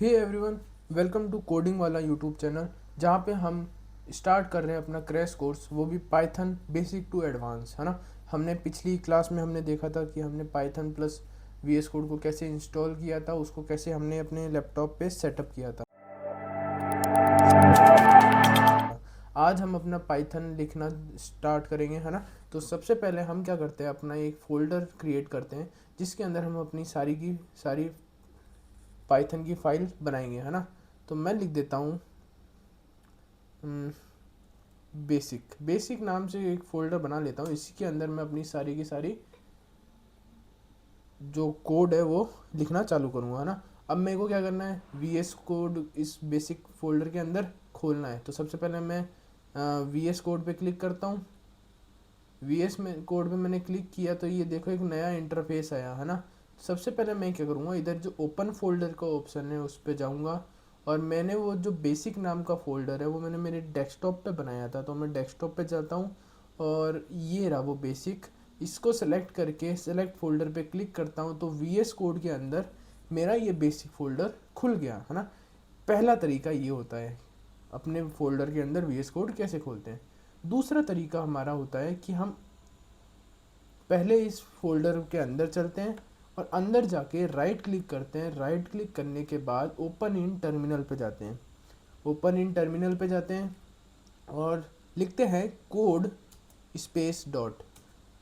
Hey everyone, welcome to coding वाला YouTube channel जहाँ पे हम स्टार्ट कर रहे हैं अपना क्रैश कोर्स, वो भी पाइथन बेसिक टू एडवांस, है ना। हमने पिछली क्लास में हमने देखा था कि हमने पाइथन प्लस वीएस कोड को कैसे इंस्टॉल किया था, उसको कैसे हमने अपने लैपटॉप पे सेटअप किया था। आज हम अपना पाइथन लिखना स्टार्ट करेंगे, है ना। तो सबसे पहले हम क्या करते हैं, अपना एक फोल्डर क्रिएट करते हैं जिसके अंदर हम अपनी सारी की सारी पाइथन की फाइल बनाएंगे, है ना। तो मैं लिख देता हूँ बेसिक बेसिक नाम से एक फ़ोल्डर बना लेता हूँ। इसी के अंदर मैं अपनी सारी की सारी जो कोड है वो लिखना चालू करूँगा, है ना। अब मेरे को क्या करना है, वी एस कोड इस बेसिक फ़ोल्डर के अंदर खोलना है। तो सबसे पहले मैं वी एस कोड पे क्लिक करता हूँ। वी एस में कोड पे मैंने क्लिक किया तो ये देखो एक नया इंटरफेस आया, है ना। सबसे पहले मैं क्या करूँगा, इधर जो ओपन फोल्डर का ऑप्शन है उस पर जाऊँगा और मैंने वो जो बेसिक नाम का फ़ोल्डर है वो मैंने मेरे डेस्कटॉप पे बनाया था, तो मैं डेस्कटॉप पे जाता हूँ और ये रहा वो बेसिक। इसको सेलेक्ट करके सेलेक्ट फोल्डर पे क्लिक करता हूँ तो वी एस कोड के अंदर मेरा ये बेसिक फ़ोल्डर खुल गया, है ना। पहला तरीका ये होता है अपने फोल्डर के अंदर वी एस कोड कैसे खोलते हैं। दूसरा तरीका हमारा होता है कि हम पहले इस फोल्डर के अंदर चलते हैं और अंदर जाके राइट क्लिक करते हैं। राइट क्लिक करने के बाद ओपन इन टर्मिनल पे जाते हैं। ओपन इन टर्मिनल पे जाते हैं और लिखते हैं code space dot.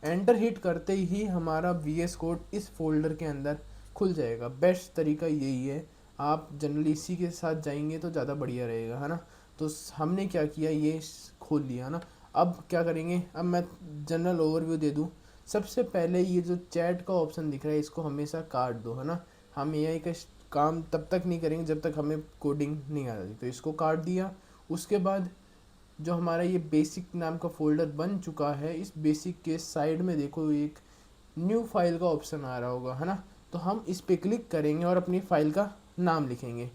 Enter hit करते ही हमारा वी एस कोड इस फोल्डर के अंदर खुल जाएगा। बेस्ट तरीका यही है, आप जनरली इसी के साथ जाएंगे तो ज़्यादा बढ़िया रहेगा, है ना। तो हमने क्या किया, ये खोल लिया ना। अब क्या करेंगे, अब मैं जनरल ओवरव्यू दे दूँ। सबसे पहले ये जो चैट का ऑप्शन दिख रहा है इसको हमेशा काट दो, है ना। हम एआई का काम तब तक नहीं करेंगे जब तक हमें कोडिंग नहीं आ रही, तो इसको काट दिया। उसके बाद जो हमारा ये बेसिक नाम का फोल्डर बन चुका है, इस बेसिक के साइड में देखो एक न्यू फाइल का ऑप्शन आ रहा होगा, है ना। तो हम इस पे क्लिक करेंगे और अपनी फाइल का नाम लिखेंगे।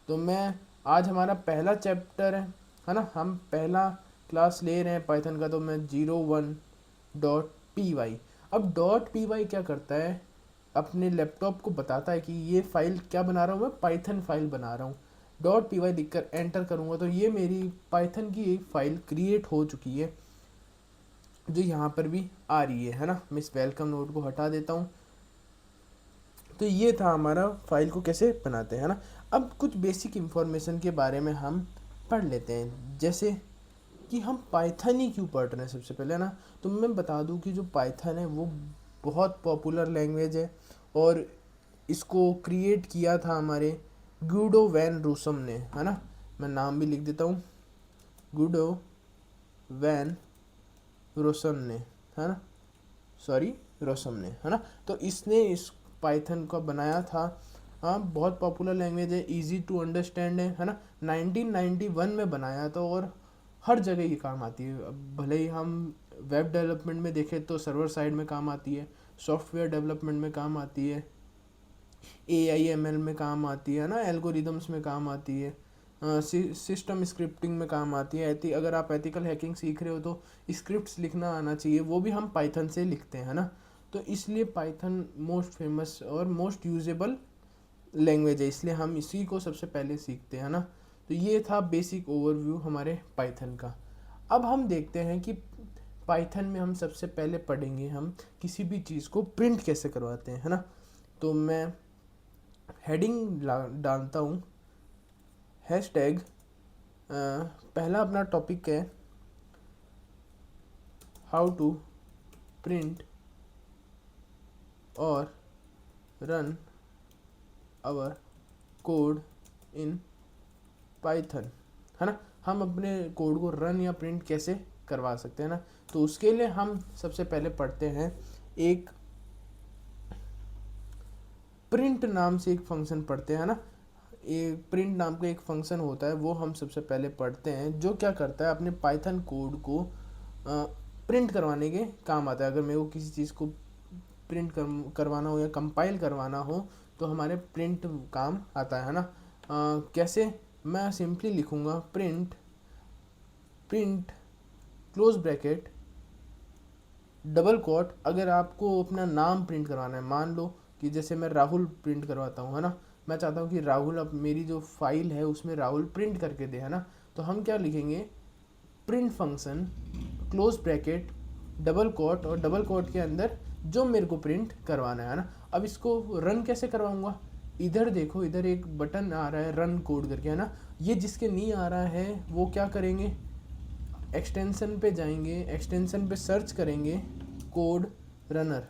तो मैं आज हमारा पहला चैप्टर है ना, हम पहला क्लास ले रहे हैं पाइथन का, तो मैं 01.py। अब डॉट पी वाई क्या करता है, अपने लैपटॉप को बताता है कि ये फाइल क्या बना रहा हूँ, मैं पाइथन फाइल बना रहा हूँ। डॉट पी वाई लिख कर एंटर करूँगा तो ये मेरी पाइथन की एक फ़ाइल क्रिएट हो चुकी है जो यहाँ पर भी आ रही है ना। मैं इस वेलकम नोट को हटा देता हूँ। तो ये था हमारा फाइल को कैसे बनाते हैं, ना। अब कुछ बेसिक इन्फॉर्मेशन के बारे में हम पढ़ लेते हैं, जैसे कि हम पाइथन ही क्यों पढ़ रहे हैं सबसे पहले, ना। तो मैं बता दूं कि जो पाइथन है वो बहुत पॉपुलर लैंग्वेज है और इसको क्रिएट किया था हमारे गुडो वैन रूसम ने, है ना। मैं नाम भी लिख देता हूँ, गुडो वैन रोसम ने, है ना। सॉरी, रोसम ने, है ना। तो इसने इस पाइथन को बनाया था। हाँ, बहुत पॉपुलर लैंग्वेज है, इजी टू अंडरस्टैंड है ना। 1991 में बनाया था और हर जगह ये काम आती है। अब भले ही हम वेब डेवलपमेंट में देखें तो सर्वर साइड में काम आती है, सॉफ्टवेयर डेवलपमेंट में काम आती है, AIML में काम आती है ना, एल्गोरिदम्स में काम आती है, सिस्टम स्क्रिप्टिंग में काम आती है। अगर आप एथिकल हैकिंग सीख रहे हो तो स्क्रिप्ट्स लिखना आना चाहिए, वो भी हम पाइथन से लिखते हैं ना। तो इसलिए पाइथन मोस्ट फेमस और मोस्ट यूजेबल लैंग्वेज है, इसलिए हम इसी को सबसे पहले सीखते हैं ना। तो ये था बेसिक ओवरव्यू हमारे पाइथन का। अब हम देखते हैं कि पाइथन में हम सबसे पहले पढ़ेंगे हम किसी भी चीज़ को प्रिंट कैसे करवाते हैं, है ना। तो मैं हेडिंग डालता हूँ, हैशटैग पहला अपना टॉपिक है हाउ टू प्रिंट और run our code in Python, है ना। हम अपने कोड को रन या प्रिंट कैसे करवा सकते हैं ना। तो उसके लिए हम सबसे पहले पढ़ते हैं एक प्रिंट नाम से एक फंक्शन पढ़ते हैं ना। एक प्रिंट नाम का एक फंक्शन होता है, वो हम सबसे पहले पढ़ते हैं, जो क्या करता है अपने पाइथन कोड को प्रिंट करवाने के काम आता है। अगर मेरे को किसी चीज़ को करवाना हो या कंपाइल करवाना हो तो हमारे प्रिंट काम आता है ना। कैसे, मैं सिंपली लिखूँगा print print close bracket double quote. अगर आपको अपना नाम प्रिंट करवाना है, मान लो कि जैसे मैं राहुल प्रिंट करवाता हूँ, है ना। मैं चाहता हूँ कि राहुल अब मेरी जो फाइल है उसमें राहुल प्रिंट करके दे, है ना। तो हम क्या लिखेंगे, print function close bracket double quote, और डबल कोट के अंदर जो मेरे को प्रिंट करवाना है ना। अब इसको रन कैसे करवाऊंगा, इधर देखो, इधर एक बटन आ रहा है रन कोड करके, है ना। ये जिसके नहीं आ रहा है वो क्या करेंगे, एक्सटेंशन पे जाएंगे, एक्सटेंशन पे सर्च करेंगे कोड रनर।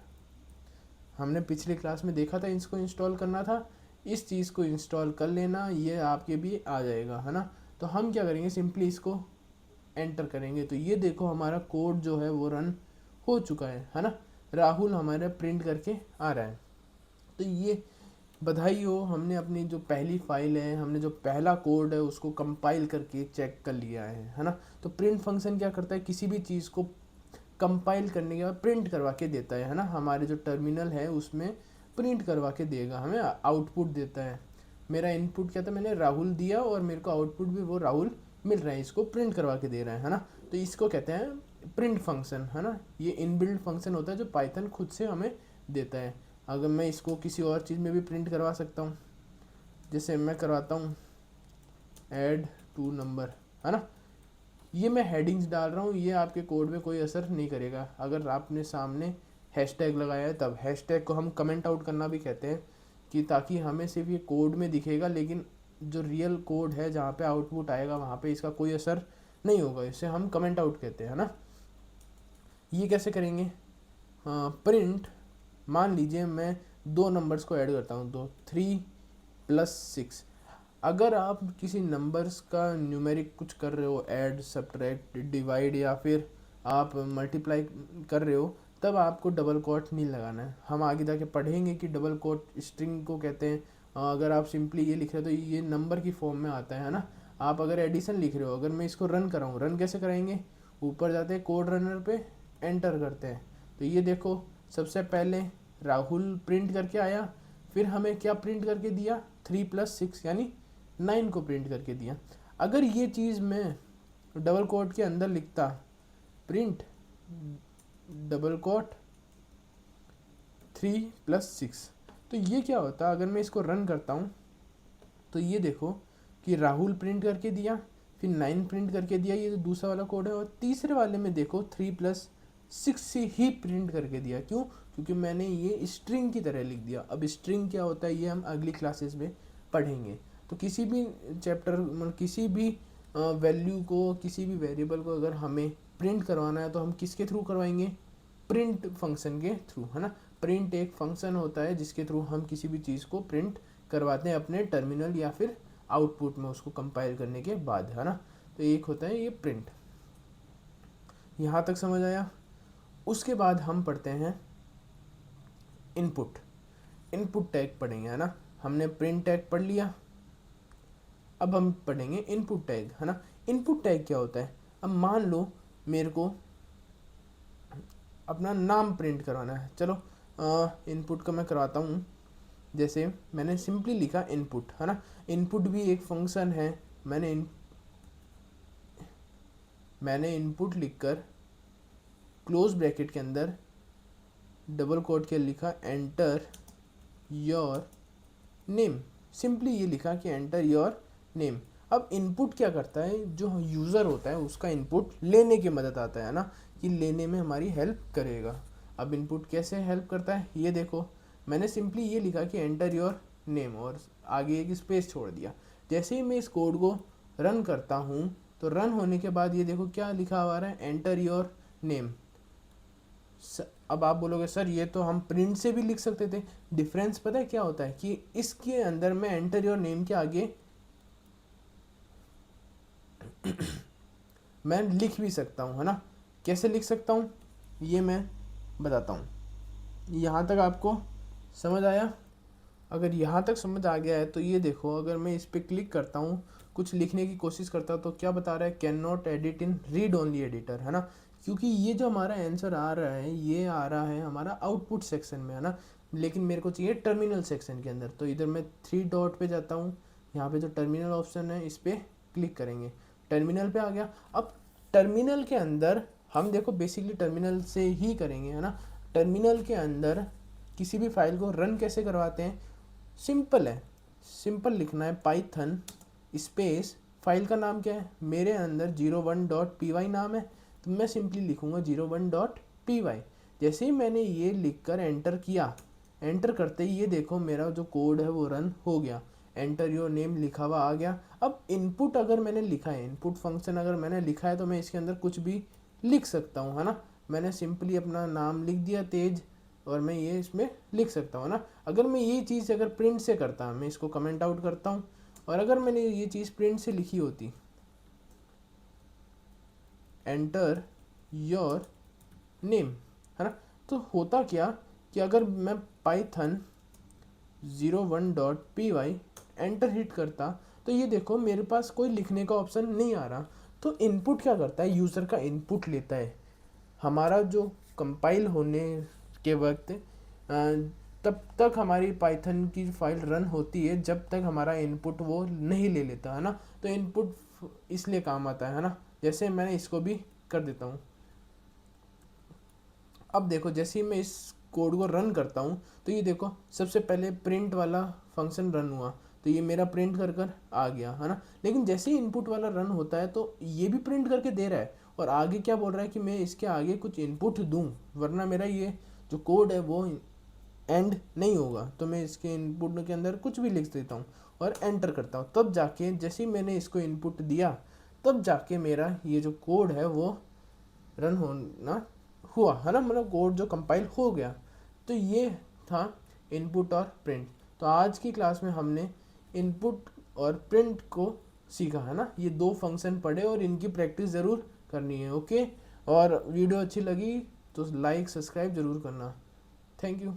हमने पिछले क्लास में देखा था इसको इंस्टॉल करना था, इस चीज़ को इंस्टॉल कर लेना, ये आपके भी आ जाएगा, है ना। तो हम क्या करेंगे, सिंपली इसको एंटर करेंगे तो ये देखो हमारा कोड जो है वो रन हो चुका है ना। राहुल हमारा प्रिंट करके आ रहा है। तो ये बधाई हो, हमने अपनी जो पहली फाइल है, हमने जो पहला कोड है उसको कंपाइल करके चेक कर लिया है ना। तो प्रिंट फंक्शन क्या करता है, किसी भी चीज़ को कंपाइल करने के बाद प्रिंट करवा के देता है ना। हमारे जो टर्मिनल है उसमें प्रिंट करवा के देगा, हमें आउटपुट देता है। मेरा इनपुट क्या था, मैंने राहुल दिया और मेरे को आउटपुट भी वो राहुल मिल रहा है, इसको प्रिंट करवा के दे रहा है ना। तो इसको कहते हैं प्रिंट फंक्शन, है ना। ये इनबिल्ट फंक्शन होता है जो पाइथन खुद से हमें देता है। अगर मैं इसको किसी और चीज़ में भी प्रिंट करवा सकता हूँ, जैसे मैं करवाता हूँ ऐड टू नंबर, है ना। ये मैं हेडिंग्स डाल रहा हूँ, ये आपके कोड में कोई असर नहीं करेगा। अगर आपने सामने हैशटैग लगाया है तब, हैशटैग को हम कमेंट आउट करना भी कहते हैं, कि ताकि हमें सिर्फ ये कोड में दिखेगा, लेकिन जो रियल कोड है जहाँ पे आउटपुट आएगा वहाँ पे इसका कोई असर नहीं होगा, इसे हम कमेंट आउट कहते हैं ना। ये कैसे करेंगे, प्रिंट, मान लीजिए मैं दो नंबर्स को ऐड करता हूँ, तो 3+6। अगर आप किसी नंबर्स का न्यूमेरिक कुछ कर रहे हो, ऐड सब्ट्रैक्ट डिवाइड या फिर आप मल्टीप्लाई कर रहे हो, तब आपको डबल कोट नहीं लगाना है। हम आगे जाके पढ़ेंगे कि डबल कोट स्ट्रिंग को कहते हैं। अगर आप सिंपली ये लिख रहे हो तो ये नंबर की फॉर्म में आता है ना। आप अगर एडिशन लिख रहे हो, अगर मैं इसको रन कराऊँ, रन कैसे कराएंगे, ऊपर जाते हैं कोड रनर पे, एंटर करते हैं। तो ये देखो सबसे पहले राहुल प्रिंट करके आया, फिर हमें क्या प्रिंट करके दिया, 3+6 यानी 9 को प्रिंट करके दिया। अगर ये चीज़ मैं डबल कोट के अंदर लिखता, प्रिंट डबल कोट 3+6, तो ये क्या होता, अगर मैं इसको रन करता हूँ तो ये देखो कि राहुल प्रिंट करके दिया, फिर 9 प्रिंट करके दिया, ये तो दूसरा वाला कोड है। और तीसरे वाले में देखो 3+6 से ही प्रिंट करके दिया। क्यों, क्योंकि मैंने ये स्ट्रिंग की तरह लिख दिया। अब स्ट्रिंग क्या होता है ये हम अगली क्लासेस में पढ़ेंगे। तो किसी भी चैप्टर मतलब किसी भी वैल्यू को, किसी भी वेरिएबल को अगर हमें प्रिंट करवाना है तो हम किसके थ्रू करवाएंगे, प्रिंट फंक्शन के थ्रू, है ना। प्रिंट एक फंक्शन होता है जिसके थ्रू हम किसी भी चीज़ को प्रिंट करवाते हैं अपने टर्मिनल या फिर आउटपुट में, उसको कंपाइल करने के बाद, है ना। तो एक होता है ये प्रिंट। यहाँ तक समझ आया। उसके बाद हम पढ़ते हैं इनपुट। इनपुट टैग पढ़ेंगे, है ना। हमने प्रिंट टैग पढ़ लिया, अब हम पढ़ेंगे इनपुट टैग, है ना। इनपुट टैग क्या होता है, अब मान लो मेरे को अपना नाम प्रिंट करवाना है। चलो इनपुट का मैं करवाता हूँ। जैसे मैंने सिंपली लिखा इनपुट, है ना। इनपुट भी एक फंक्शन है। मैंने इनपुट लिखकर क्लोज ब्रैकेट के अंदर डबल कोट के लिखा एंटर योर नेम। सिंपली ये लिखा कि एंटर योर नेम। अब इनपुट क्या करता है, जो यूज़र होता है उसका इनपुट लेने की मदद आता है ना, कि लेने में हमारी हेल्प करेगा। अब इनपुट कैसे हेल्प करता है, ये देखो मैंने सिंपली ये लिखा कि एंटर योर नेम और आगे एक स्पेस छोड़ दिया। जैसे ही मैं इस कोड को रन करता हूँ तो रन होने के बाद ये देखो क्या लिखा हुआ है, एंटर योर नेम। अब आप बोलोगे सर ये तो हम प्रिंट से भी लिख सकते थे। डिफरेंस पता है क्या होता है, कि इसके अंदर मैं एंटर योर नेम के आगे मैं लिख भी सकता हूँ, है ना। कैसे लिख सकता हूँ ये मैं बताता हूँ। यहाँ तक आपको समझ आया? अगर यहाँ तक समझ आ गया है तो ये देखो, अगर मैं इस पर क्लिक करता हूँ, कुछ लिखने की कोशिश करता हूँ, तो क्या बता रहा है, can not edit in read only editor, है ना। क्योंकि ये जो हमारा आंसर आ रहा है ये आ रहा है हमारा आउटपुट सेक्शन में, है ना। लेकिन मेरे को चाहिए टर्मिनल सेक्शन के अंदर। तो इधर मैं 3 डॉट पे जाता हूँ, यहाँ पे जो टर्मिनल ऑप्शन है इस पर क्लिक करेंगे, टर्मिनल पे आ गया। अब टर्मिनल के अंदर हम देखो बेसिकली टर्मिनल से ही करेंगे, है ना। टर्मिनल के अंदर किसी भी फाइल को रन कैसे करवाते हैं, सिंपल है। सिंपल लिखना है पाइथन स्पेस, फाइल का नाम क्या है, मेरे अंदर 01.py नाम है, तो मैं सिंपली लिखूँगा 01.py। जैसे ही मैंने ये लिखकर एंटर किया, एंटर करते ही ये देखो मेरा जो कोड है वो रन हो गया, एंटर योर नेम लिखा हुआ आ गया। अब इनपुट अगर मैंने लिखा है, इनपुट फंक्शन अगर मैंने लिखा है तो मैं इसके अंदर कुछ भी लिख सकता हूँ, है ना। मैंने सिंपली अपना नाम लिख दिया तेज, और मैं ये इसमें लिख सकता हूँ ना। अगर मैं ये चीज़ अगर प्रिंट से करता, मैं इसको कमेंट आउट करता हूँ, और अगर मैंने ये चीज़ प्रिंट से लिखी होती, एंटर योर नेम, है ना, तो होता क्या कि अगर मैं पाइथन 01.py एंटर हिट करता, तो ये देखो मेरे पास कोई लिखने का ऑप्शन नहीं आ रहा। तो इनपुट क्या करता है, यूज़र का इनपुट लेता है, हमारा जो कंपाइल होने के वक्त तब तक हमारी पाइथन की फाइल रन होती है जब तक हमारा इनपुट वो नहीं ले लेता, है ना। तो इनपुट इसलिए काम आता है ना। जैसे मैंने इसको भी कर देता हूँ। अब देखो जैसे ही मैं इस कोड को रन करता हूँ, तो ये देखो सबसे पहले प्रिंट वाला फंक्शन रन हुआ, तो ये मेरा प्रिंट कर कर आ गया, है ना। लेकिन जैसे ही इनपुट वाला रन होता है तो ये भी प्रिंट करके दे रहा है, और आगे क्या बोल रहा है कि मैं इसके आगे कुछ इनपुट दूँ, वरना मेरा ये जो कोड है वो एंड नहीं होगा। तो मैं इसके इनपुट के अंदर कुछ भी लिख देता हूँ और एंटर करता हूँ, तब जाके जैसे ही मैंने इसको इनपुट दिया, तब जाके मेरा ये जो कोड है वो रन होना हुआ, है ना, मतलब कोड जो कंपाइल हो गया। तो ये था इनपुट और प्रिंट। तो आज की क्लास में हमने इनपुट और प्रिंट को सीखा, है ना। ये दो फंक्शन पढ़े और इनकी प्रैक्टिस ज़रूर करनी है, ओके। और वीडियो अच्छी लगी तो लाइक सब्सक्राइब ज़रूर करना। Thank you.